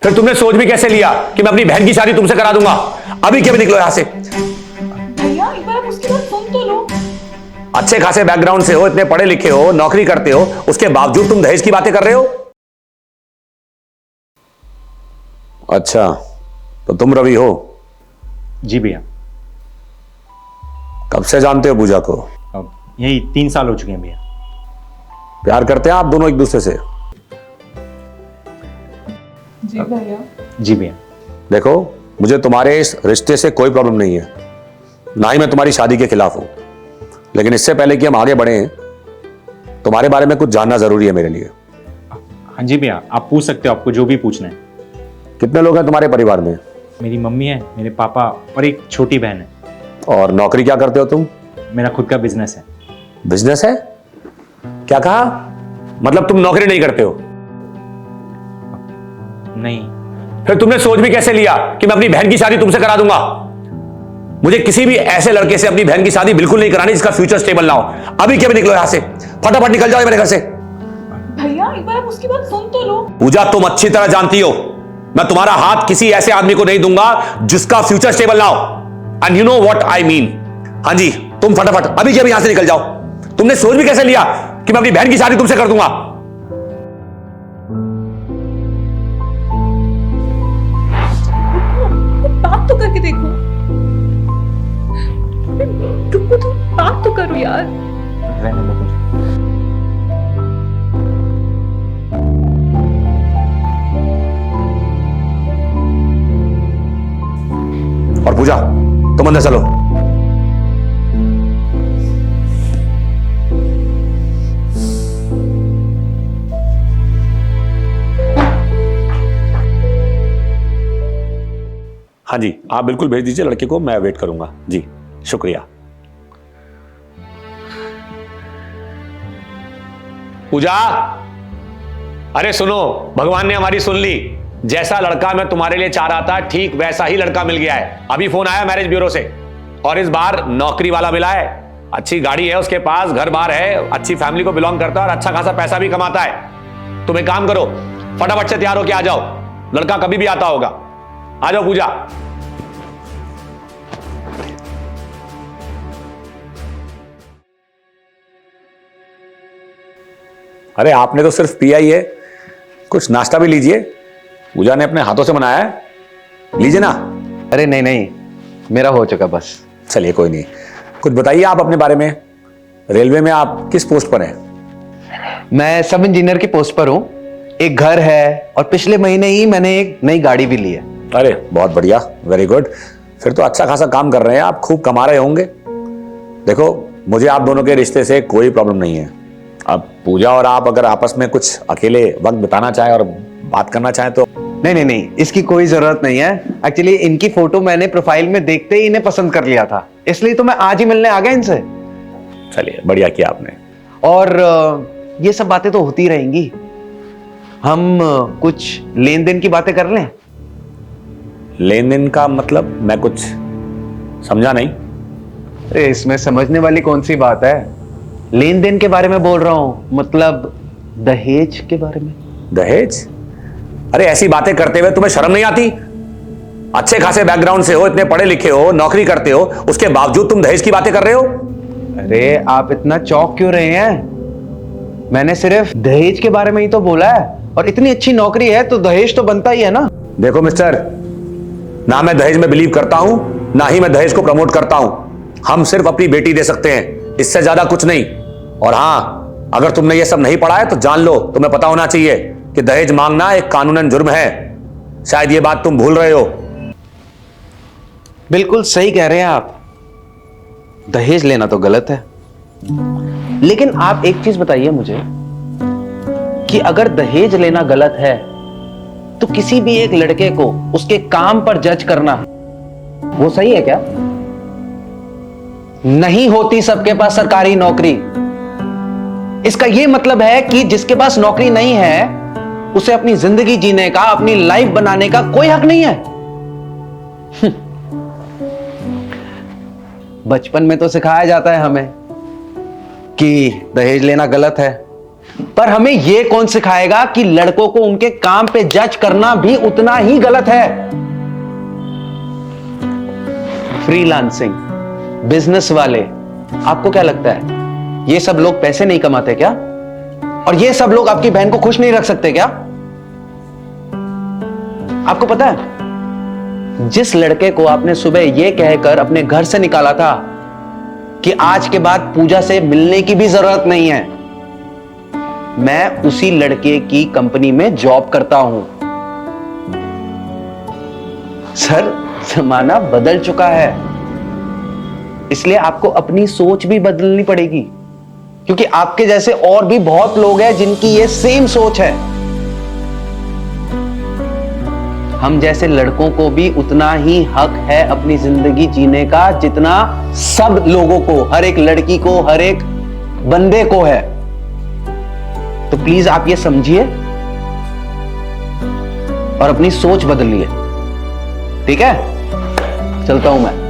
फिर तुमने सोच भी कैसे लिया कि मैं अपनी बहन की शादी तुमसे करा दूंगा? अभी क्या भी निकलो यहां से। भैया एक बार आप उसकी बात सुन तो लो। अच्छे खासे बैकग्राउंड से हो, इतने पढ़े लिखे हो, नौकरी करते हो, उसके बावजूद तुम दहेज की बातें कर रहे हो? अच्छा, तो तुम रवि हो? जी भैया। कब से जानते हो पूजा को? अब यही 3 साल हो चुके हैं भैया। प्यार करते हैं आप दोनों एक दूसरे से? जी भैया। जी भैया। देखो, मुझे तुम्हारे इस रिश्ते से कोई प्रॉब्लम नहीं है, ना ही मैं तुम्हारी शादी के खिलाफ हूं, लेकिन इससे पहले कि हम आगे बढ़े, तुम्हारे बारे में कुछ जानना जरूरी है मेरे लिए। हाँ जी भैया, आप पूछ सकते हो, आपको जो भी पूछना है। कितने लोग हैं तुम्हारे परिवार में? मेरी मम्मी है, मेरे पापा और एक छोटी बहन है। और नौकरी क्या करते हो तुम? मेरा खुद का बिजनेस है। बिजनेस है? क्या कहा? मतलब तुम नौकरी नहीं करते हो? नहीं। फिर तुमने सोच भी कैसे लिया कि मैं अपनी बहन की शादी तुमसे करा दूंगा? मुझे किसी भी ऐसे लड़के से अपनी बहन की शादी बिल्कुल नहीं करानी जिसका फ्यूचर स्टेबल ना हो। अभी क्या भी निकलो यहां से, फटाफट निकल जाओ मेरे घर से। भैया एक बार आप उसकी बात सुन तो लो। पूजा, तुम अच्छी तरह जानती हो मैं तुम्हारा हाथ किसी ऐसे आदमी को नहीं दूंगा जिसका फ्यूचर स्टेबल ना हो। And you know what I mean. हाँ जी, तुम फटाफट अभी क्या भी यहां से निकल जाओ। तुमने सोच भी कैसे लिया कि मैं अपनी बहन की शादी तुमसे कर दूंगा? बात तो करके देखो। रुको तो, बात तो करो यार। रहने दो मुझे। और पूजा, तुम अंदर चलो। हाँ जी, आप बिल्कुल भेज दीजिए लड़के को, मैं वेट करूंगा जी। शुक्रिया। पूजा, अरे सुनो, भगवान ने हमारी सुन ली। जैसा लड़का मैं तुम्हारे लिए चाह रहा था, ठीक वैसा ही लड़का मिल गया है। अभी फोन आया मैरिज ब्यूरो से, और इस बार नौकरी वाला मिला है। अच्छी गाड़ी है उसके पास, घर बार है, अच्छी फैमिली को बिलोंग करता है और अच्छा खासा पैसा भी कमाता है। तुम एक काम करो, फटाफट से तैयार होके आ जाओ, लड़का कभी भी आता होगा। आ जाओ पूजा। अरे आपने तो सिर्फ पिया ही है, कुछ नाश्ता भी लीजिए। पूजा ने अपने हाथों से बनाया है, लीजिए ना। अरे नहीं नहीं, मेरा हो चुका बस। चलिए कोई नहीं। कुछ बताइए आप अपने बारे में। रेलवे में आप किस पोस्ट पर हैं? मैं सब इंजीनियर की पोस्ट पर हूं। एक घर है और पिछले महीने ही मैंने एक नई गाड़ी भी ली है। अरे बहुत बढ़िया, वेरी गुड। फिर तो अच्छा खासा काम कर रहे हैं आप, खूब कमा रहे होंगे। देखो, मुझे आप दोनों के रिश्ते से कोई प्रॉब्लम नहीं है। अब पूजा और आप अगर आपस में कुछ अकेले वक्त बिताना चाहें और बात करना चाहें तो। नहीं नहीं नहीं, इसकी कोई जरूरत नहीं है। एक्चुअली इनकी फोटो मैंने प्रोफाइल में देखते ही इन्हें पसंद कर लिया था, इसलिए तो मैं आज ही मिलने आ गया इनसे। चलिए, बढ़िया किया आपने। और ये सब बातें तो होती रहेंगी। हम कुछ लेन देन की बातें कर लें। लेन देन का मतलब? मैं कुछ समझा नहीं। अरे इसमें समझने वाली कौन सी बात है। लेन देन के बारे में बोल रहा हूं, मतलब दहेज के बारे में। दहेज? अरे ऐसी बातें करते हुए तुम्हें शर्म नहीं आती? अच्छे खासे बैकग्राउंड से हो, इतने पढ़े लिखे हो, नौकरी करते हो, उसके बावजूद तुम दहेज की बातें कर रहे हो? अरे आप इतना चौंक क्यों रहे हैं? मैंने सिर्फ दहेज के बारे में ही तो बोला है, और इतनी अच्छी नौकरी है तो दहेज तो बनता ही है ना। देखो मिस्टर, ना मैं दहेज में बिलीव करता हूं, ना ही मैं दहेज को प्रमोट करता हूं। हम सिर्फ अपनी बेटी दे सकते हैं, इससे ज्यादा कुछ नहीं। और हां, अगर तुमने ये सब नहीं पढ़ा है तो जान लो, तुम्हें पता होना चाहिए कि दहेज मांगना एक कानूनन जुर्म है। शायद ये बात तुम भूल रहे हो। बिल्कुल सही कह रहे हैं आप, दहेज लेना तो गलत है। लेकिन आप एक चीज बताइए मुझे कि अगर दहेज लेना गलत है तो किसी भी एक लड़के को उसके काम पर जज करना वो सही है क्या? नहीं होती सबके पास सरकारी नौकरी। इसका यह मतलब है कि जिसके पास नौकरी नहीं है उसे अपनी जिंदगी जीने का, अपनी लाइफ बनाने का कोई हक नहीं है। बचपन में तो सिखाया जाता है हमें कि दहेज लेना गलत है, पर हमें यह कौन सिखाएगा कि लड़कों को उनके काम पे जज करना भी उतना ही गलत है। फ्रीलांसिंग, बिजनेस वाले, आपको क्या लगता है ये सब लोग पैसे नहीं कमाते क्या? और ये सब लोग आपकी बहन को खुश नहीं रख सकते क्या? आपको पता है, जिस लड़के को आपने सुबह यह कहकर अपने घर से निकाला था कि आज के बाद पूजा से मिलने की भी जरूरत नहीं है, मैं उसी लड़के की कंपनी में जॉब करता हूं। सर, जमाना बदल चुका है, इसलिए आपको अपनी सोच भी बदलनी पड़ेगी, क्योंकि आपके जैसे और भी बहुत लोग हैं जिनकी ये सेम सोच है। हम जैसे लड़कों को भी उतना ही हक है अपनी जिंदगी जीने का जितना सब लोगों को, हर एक लड़की को, हर एक बंदे को है। तो प्लीज आप ये समझिए और अपनी सोच बदलिए, ठीक है? चलता हूं मैं।